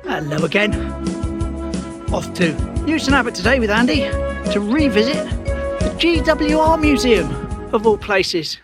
Hello again. Off to Newton Abbot today with Andy to revisit the GWR Museum, of all places.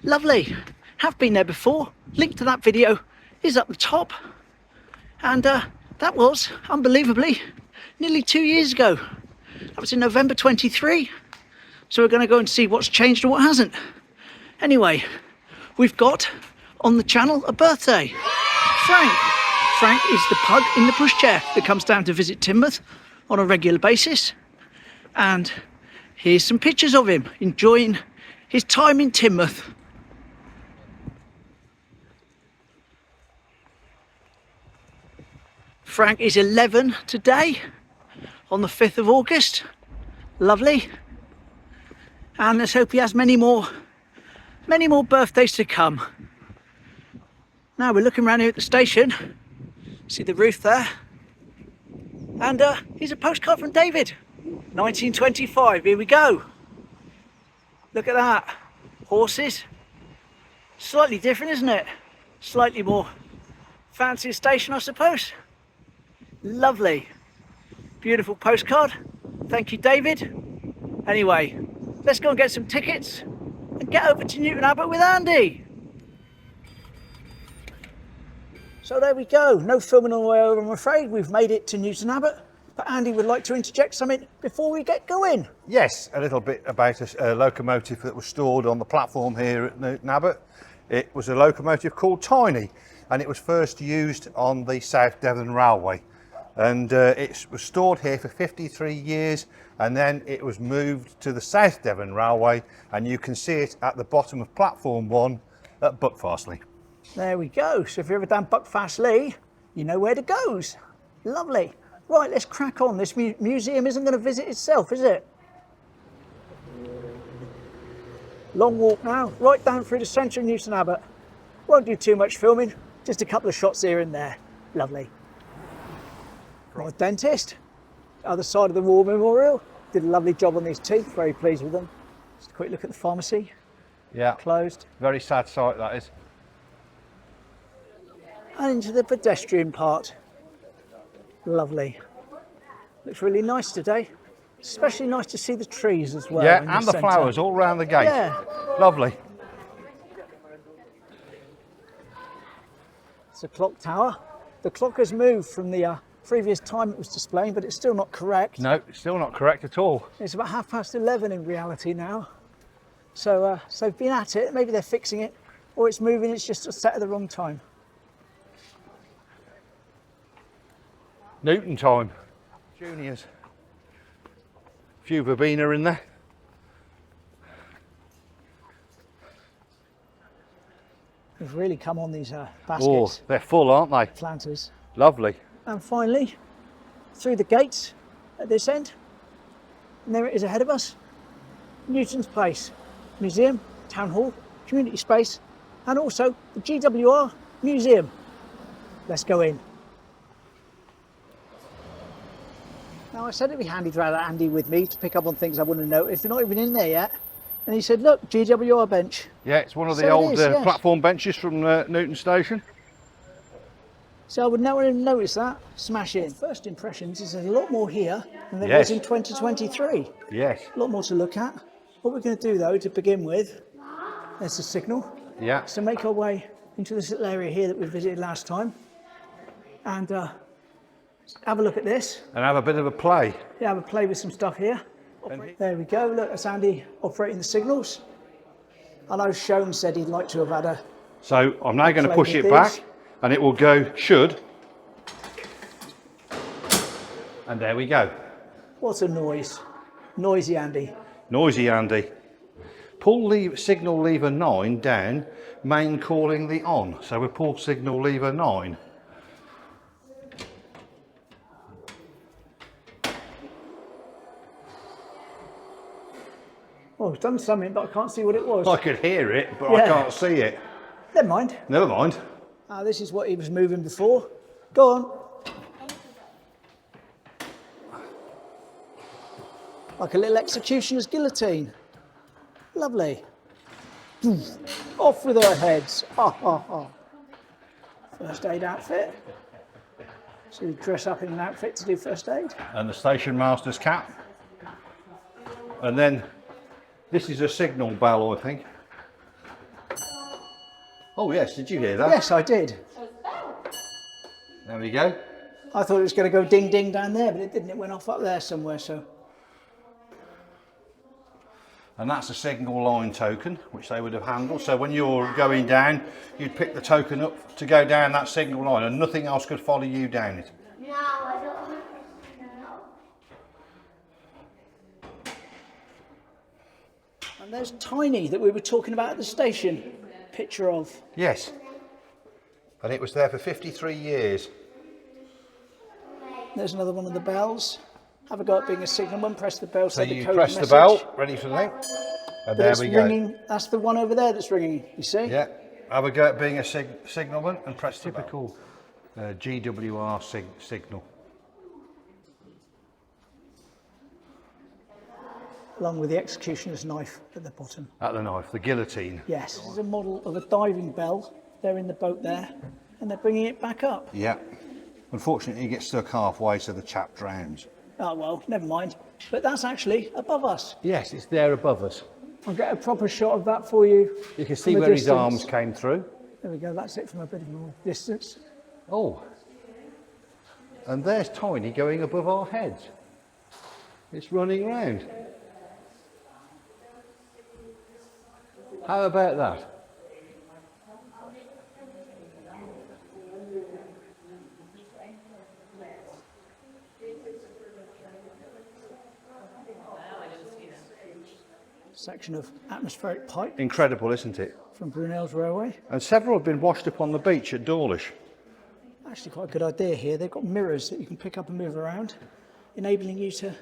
Lovely. Have been there before. Link to that video is up the top. And that was, unbelievably, nearly 2 years ago. That was in November 23. So we're going to go and see what's changed and what hasn't. Anyway, we've got on the channel a birthday. Frank. Frank is the pug in the pushchair that comes down to visit Teignmouth on a regular basis. And here's some pictures of him enjoying his time in Teignmouth. Frank is 11 today, on the 5th of August. Lovely. And let's hope he has many more birthdays to come. Now we're looking around here at the station. See the roof there? And here's a postcard from David. 1925, here we go. Look at that. Horses. Slightly different, isn't it? Slightly more fancy station, I suppose. Lovely. Beautiful postcard. Thank you, David. Anyway, let's go and get some tickets and get over to Newton Abbot with Andy. So there we go. No filming on the way over, I'm afraid. We've made it to Newton Abbot. But Andy would like to interject something before we get going. Yes, a little bit about a locomotive that was stored on the platform here at Newton Abbot. It was a locomotive called Tiny, and it was first used on the South Devon Railway. And it was stored here for 53 years, and then it was moved to the South Devon Railway, and you can see it at the bottom of platform 1 at Buckfastleigh. There we go. So if you're ever down Buckfastleigh, you know where to go. Lovely. Right, let's crack on. This museum isn't going to visit itself, is it? Long walk now, right down through the centre of Newton Abbot. Won't do too much filming, just a couple of shots here and there. Lovely. Right, dentist, other side of the War Memorial. Did a lovely job on these teeth, very pleased with them. Just a quick look at the pharmacy. Yeah. Closed. Very sad sight, that is. And into the pedestrian part. Lovely. Looks really nice today. Especially nice to see the trees as well. Yeah, and the flowers all round the gate. Yeah. Lovely. It's a clock tower. The clock has moved from the previous time it was displaying, but it's still not correct. No, it's still not correct at all. It's about 11:30 in reality now. So they've been at it. Maybe they're fixing it, or it's moving. It's just set at the wrong time. Newton time. Juniors. A few verbena in there. We've really come on these baskets. Oh, they're full, aren't they? Planters. Lovely. And finally, through the gates at this end, and there it is ahead of us, Newton's Place, Museum, Town Hall, Community Space, and also the GWR Museum. Let's go in. Now I said it'd be handy to have Andy with me to pick up on things I wouldn't have noticed. They're not even in there yet. And he said, look, GWR bench. Yeah, it's one of the So old it is, yes. platform benches from Newton Station. So I would never even notice that. Smash in. First impressions is there's a lot more here than there was in 2023. Yes. A lot more to look at. What we're going to do though, to begin with, there's the signal. Yeah. So make our way into this little area here that we visited last time. And have a look at this. And have a bit of a play. Yeah, have a play with some stuff here. There we go. Look, that's Andy operating the signals. I know Shone said he'd like to have had a... So I'm now going to play push with it back, these. and it will go should. And there we go. What a noise. Noisy Andy. Noisy Andy. Pull signal lever 9 down, main calling the on. So we pull signal lever 9. Oh, it's done something, but I can't see what it was. I could hear it, but Yeah. I can't see it. Never mind. Never mind. This is what he was moving before. Go on. Like a little executioner's guillotine. Lovely. Off with our heads. Ha ha ha. First aid outfit. So you dress up in an outfit to do first aid. And the station master's cap. And then this is a signal bell, I think. Oh yes, did you hear that? Yes, I did. There we go. I thought it was going to go ding ding down there, but it didn't. It went off up there somewhere. So. And that's a signal line token, which they would have handled. So when you're going down, you'd pick the token up to go down that signal line, and nothing else could follow you down it. No, I don't want to. And there's Tiny that we were talking about at the station. Picture of. Yes. And it was there for 53 years. There's another one of the bells. Have a go at being a signalman. Press the bell. So say the you code press the message. bell, ready for the thing, and there It's we go. ringing. That's the one over there that's ringing. You see? Yeah. Have a go at being a signalman and press the typical GWR signal. Along with the executioner's knife at the bottom. At the knife, the guillotine. Yes, this is a model of a diving bell. They're in the boat there, and they're bringing it back up. Yeah. Unfortunately, you get stuck halfway, so the chap drowns. Oh well, never mind. But that's actually above us. Yes, it's there above us. I'll get a proper shot of that for you. You can see from a where his distance. arms came through. There we go. That's it from a bit of more distance. Oh. And there's Tiny going above our heads. It's running around. How about that? Section of atmospheric pipe Incredible, isn't it? from Brunels Railway. And several have been washed up on the beach at Dawlish. Actually quite a good idea here. They've got mirrors that you can pick up and move around, enabling you to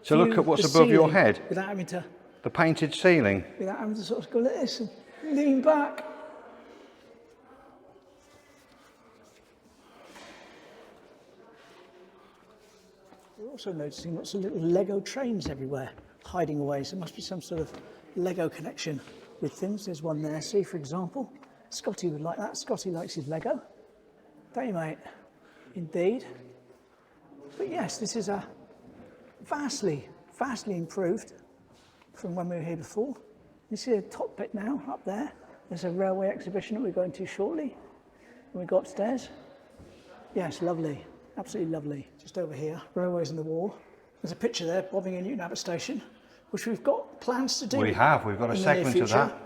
So look view at what's the above your ceiling head. without having to The painted ceiling. sort of go like this and lean back. We're also noticing lots of little Lego trains everywhere, hiding away. So there must be some sort of Lego connection with things. There's one there, see, for example. Scotty would like that. Scotty likes his Lego. Don't you, mate? Indeed. But yes, this is a vastly improved from when we were here before. You see the top bit now, up there. There's a railway exhibition that we're going to shortly when we go upstairs. Yes, lovely. Absolutely lovely. Just over here, railways in the wall. There's a picture there, bobbing in Newton Abbot station, which we've got plans to do. We've got a in the near segment of future. that.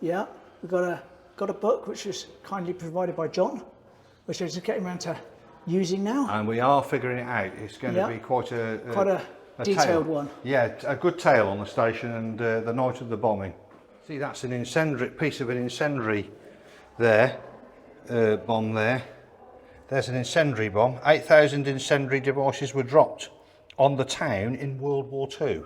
Yeah, we've got a book which was kindly provided by John, which we're just getting around to using now. And we are figuring it out. It's going to be quite a detailed tale. one. Yeah, a good tale on the station and the night of the bombing. See, that's an incendiary piece of an incendiary there, bomb there. There's an incendiary bomb. 8,000 incendiary devices were dropped on the town in World War II.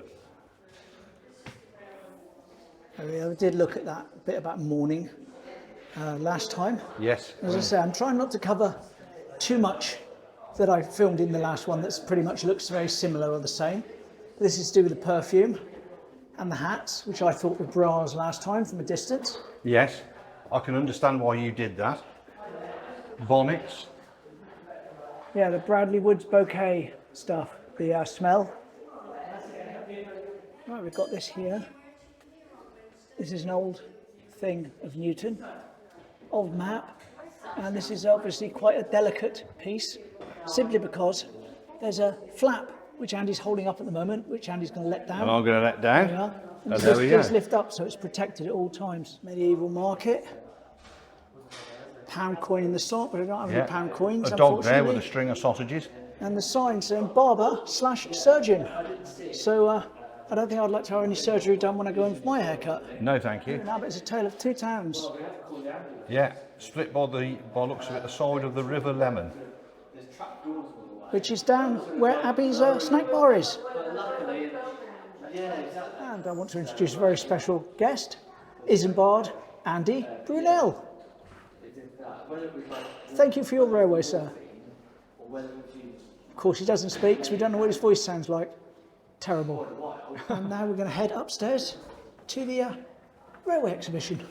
We did look at that bit about mourning last time. Yes. As I say, I'm trying not to cover too much that I filmed in the last one that's pretty much looks very similar or the same. This is to do with the perfume and the hats, which I thought were bras last time from a distance. Yes, I can understand why you did that. Bonnets. Yeah, the Bradley Woods bouquet stuff, the smell. Right, we've got this here. This is an old thing of Newton, old map, and this is obviously quite a delicate piece, simply because there's a flap which Andy's holding up at the moment, which Andy's going to let down. And I'm going to let down. There we are. And Oh, there we please go. lift up so it's protected at all times. Medieval market. Pound coin in the slot, but I don't have any pound coins, A dog there with a unfortunately. string of sausages. And the sign saying barber/surgeon. So I don't think I'd like to have any surgery done when I go in for my haircut. No, thank you. Now, but it's a tale of two towns. Yeah, split by looks of it, the side of the River Lemon. Which is down where Abby's snack bar is. And I want to introduce a very special guest, Isambard Andy Brunel. Thank you for your railway, sir. Of course, he doesn't speak, so we don't know what his voice sounds like. Terrible. And now we're going to head upstairs to the railway exhibition.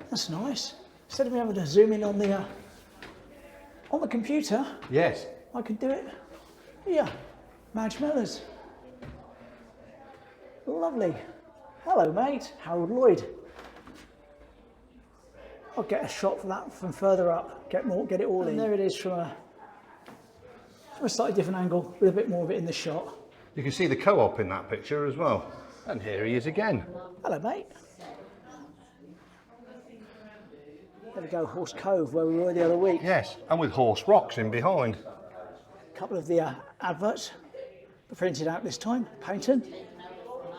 That's nice. Instead of me having to zoom in on the on the computer, Yes. I could do it. Yeah, Madge Mellors. Lovely. Hello, mate. Harold Lloyd. I'll get a shot for that from further up. Get it all in. And there it is from a slightly different angle, with a bit more of it in the shot. You can see the co-op in that picture as well. And here he is again. Hello, mate. There we go, Horse Cove, where we were the other week. Yes, and with Horse Rocks in behind. A couple of the adverts printed out this time, Paynton.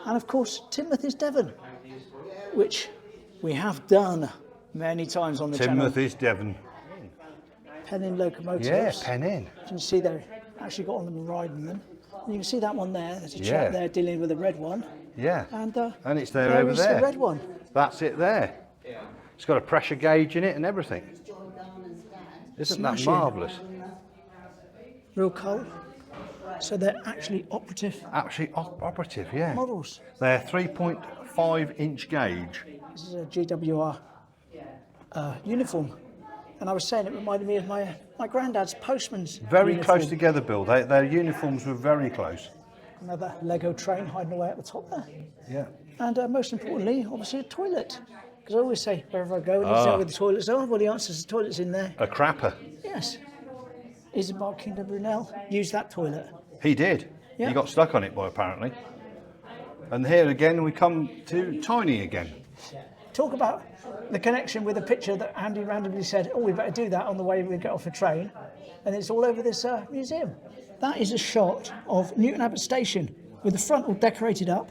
And of course, Teignmouth is Devon, which we have done many times on the channel. Teignmouth is Devon. Pennin locomotives. Yeah, Pennin. You can see they actually got on them and riding them. And you can see that one there. There's a chap there dealing with the red one. Yeah. And it's there over there. The red one. That's it there. It's got a pressure gauge in it and everything. Isn't that marvellous? Real cold. So they're actually operative. Actually operative, yeah. Models. They're 3.5 inch gauge. This is a GWR uniform. And I was saying it reminded me of my granddad's postman's Very uniform. close together, Bill. Their uniforms were very close. Another Lego train hiding away at the top there. Yeah. And most importantly, obviously a toilet. Because I always say, wherever I go, and you know where the toilets are, well, the answer is the toilet's in there. A crapper. Yes. Isambard Kingdom Brunel used that toilet. He did. Yeah. He got stuck on it, boy, apparently. And here again, we come to Tiny again. Talk about the connection with a picture that Andy randomly said, oh, we better do that on the way we get off the train. And it's all over this museum. That is a shot of Newton Abbot Station with the front all decorated up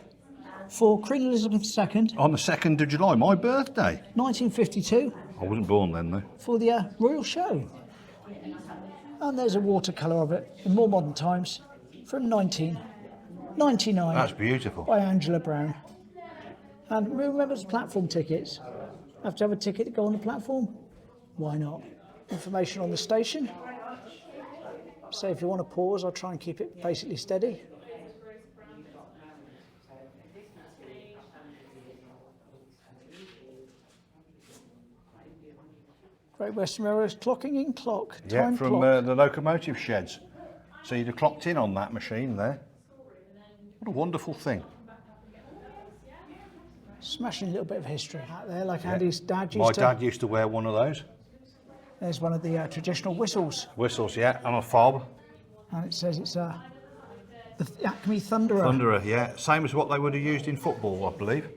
for Queen Elizabeth II, On the 2nd of July, my birthday. 1952, I wasn't born then, though. for the Royal Show. And there's a watercolour of it in more modern times from 1999 That's beautiful. by Angela Brown. And remember the platform tickets. Have to have a ticket to go on the platform? Why not? Information on the station. So if you want to pause, I'll try and keep it basically steady. Great Western Railway's clocking in clock. Yeah, Time from clock. the locomotive sheds. So you'd have clocked in on that machine there. What a wonderful thing. Smashing a little bit of history out there, like Andy's dad used My to. dad used to wear one of those. There's one of the traditional whistles, Whistles, yeah, and a fob. and it says it's the Acme Thunderer. Thunderer, yeah. Same as what they would have used in football, I believe.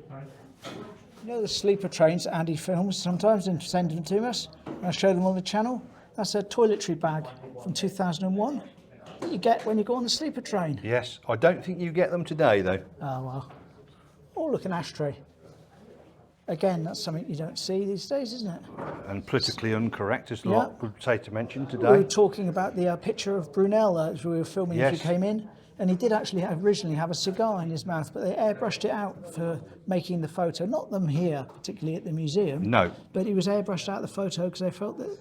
You know the sleeper trains that Andy films sometimes and sends them to us, and I show them on the channel? That's a toiletry bag from 2001 that you get when you go on the sleeper train. Yes, I don't think you get them today, though. Oh well. Oh, look, an ashtray. Again, that's something you don't see these days, isn't it? And politically incorrect, as a Yeah. lot would say to mention We were today. talking about the picture of Brunel as we were filming as Yes. you came in, and he did actually originally have a cigar in his mouth, but they airbrushed it out for making the photo. Not them here, particularly at the museum. No. But it was airbrushed out the photo because they felt that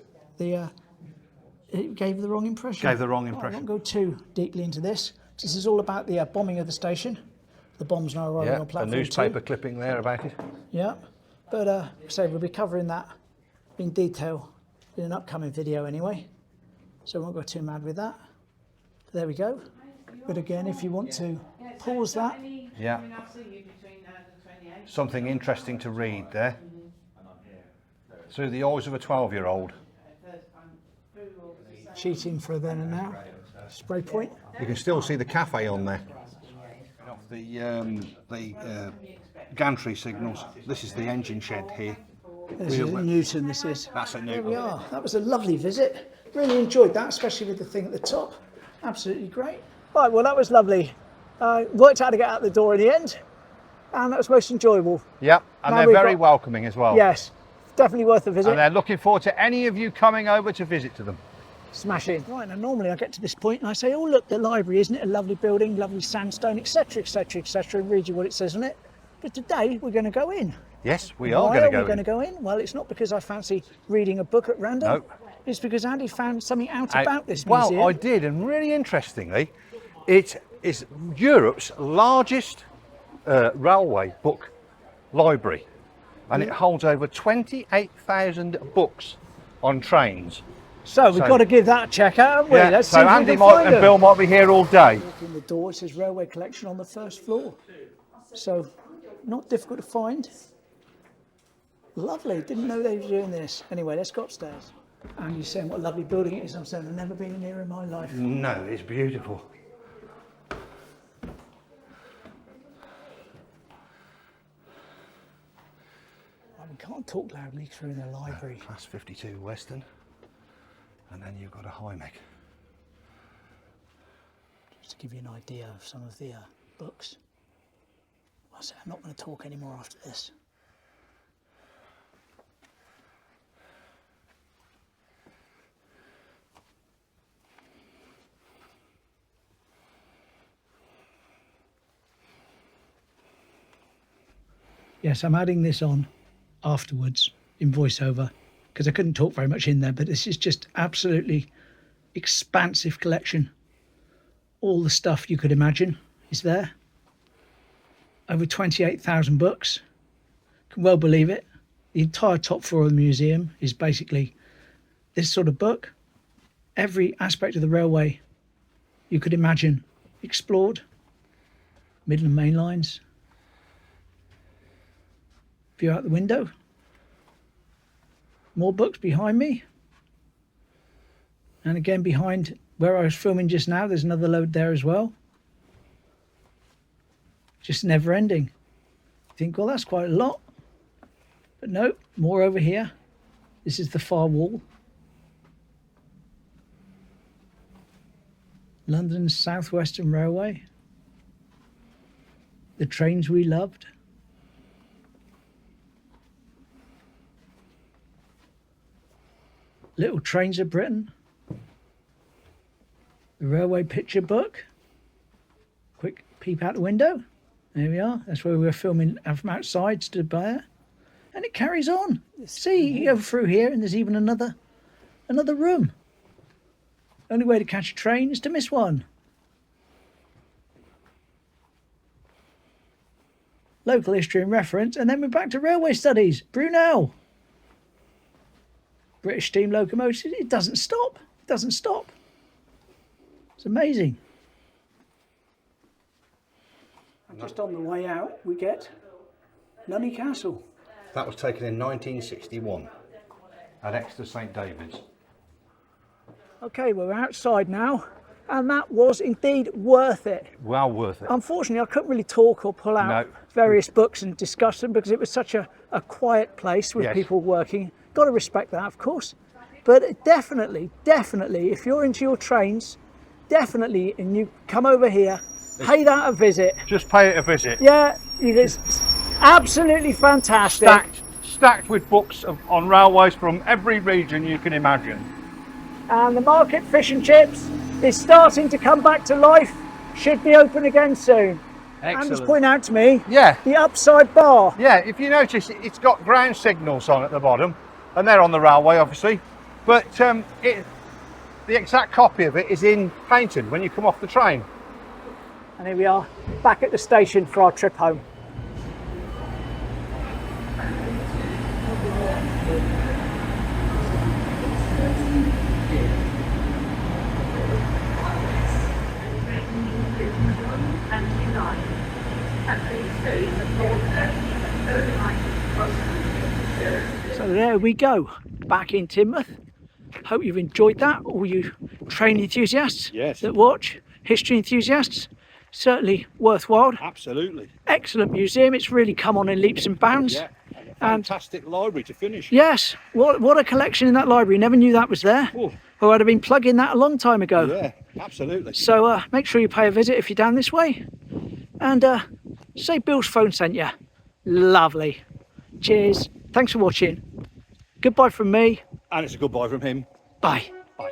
it gave the wrong impression. Gave the wrong I impression. won't go too deeply into this. This is all about the bombing of the station. The bombs now arriving Yeah, on a platform newspaper 2. clipping there about it. Yeah, but so we'll be covering that in detail in an upcoming video anyway. So we won't go too mad with that. There we go. But again, if you want to pause that, Yeah. Something interesting to read there. Through the eyes of a 12-year-old. cheating for a then and now. Spray point. You can still see the cafe on there. Off the gantry signals. This is the engine shed here. This is at Newton, this is. That's at There we Newton. are. That was a lovely visit. Really enjoyed that, especially with the thing at the top. Absolutely great. Right, well, that was lovely. Worked out to get out the door in the end, and that was most enjoyable. Yep, and Now they're we've very got- welcoming as well. Yes, definitely worth a visit. And they're looking forward to any of you coming over to visit to them. Smashing. Right, and normally I get to this point and I say, oh, look, the library, isn't it a lovely building, lovely sandstone, etc., etc., etc., and read you what it says on it. But today we're going to go in. Yes, we are Why going to are go we going to in. go in? Well, it's not because I fancy reading a book at random. No. It's because Andy found something out about this Well, museum. I did, and really interestingly, it is Europe's largest railway book library, and it holds over 28,000 books on trains. So we've got to give that a check out, haven't we? Yeah, Let's so see if Andy we can find and them. Bill might be here all day. In the door it says railway collection on the first floor. So not difficult to find. Lovely, didn't know they were doing this. Anyway, let's go upstairs. And you're saying what a lovely building it is. I'm saying I've never been in here in my life. No, it's beautiful. We can't talk loudly through in the library. Class 52 Western. And then you've got a Hymek. Just to give you an idea of some of the books. I said I'm not going to talk anymore after this. Yes, I'm adding this on afterwards in voiceover because I couldn't talk very much in there, but this is just absolutely expansive collection. All the stuff you could imagine is there. Over 28,000 books. Can well believe it. The entire top floor of the museum is basically this sort of book. Every aspect of the railway you could imagine explored. Midland Main Lines. View out the window. More books behind me. And again behind where I was filming just now, there's another load there as well. Just never ending. You think, well, that's quite a lot. But no, more over here. This is the far wall. London's South Western Railway. The trains we loved. Little Trains of Britain. The railway picture book. Quick peep out the window. There we are. That's where we were filming from outside, stood by there. And it carries on. See, you go through here and there's even another room. Only way to catch a train is to miss one. Local history and reference, and then we're back to railway studies. Brunel. British steam locomotives. It doesn't stop. It doesn't stop. It's amazing. And just on the way out, we get Nunney Castle. That was taken in 1961 at Exeter St David's. Okay, we're outside now, and that was indeed worth it. Well worth it. Unfortunately, I couldn't really talk or pull out various books and discuss them because it was such a quiet place with people working. Got to respect that, of course. But definitely, if you're into your trains, definitely, and you come over here, pay that a visit. Just pay it a visit. Yeah, it's absolutely fantastic. Stacked with books on railways from every region you can imagine. And the Market Fish and Chips is starting to come back to life. Should be open again soon. Excellent. Andy's pointing out to me, yeah, the upside bar. Yeah, if you notice, it's got ground signals on at the bottom, and they're on the railway, obviously. But the exact copy of it is in Paynton when you come off the train. And here we are, back at the station for our trip home. So there we go, back in Teignmouth. Hope you've enjoyed that, all you train enthusiasts that watch, history enthusiasts. Certainly worthwhile. Absolutely. Excellent museum, it's really come on in leaps and bounds. Yeah, and fantastic library to finish. Yes, what a collection in that library, never knew that was there. Or I'd have been plugging that a long time ago. Yeah, absolutely. So make sure you pay a visit if you're down this way. And say Bill's phone sent you. Lovely. Cheers. Thanks for watching. Goodbye from me. And it's a goodbye from him. Bye. Bye.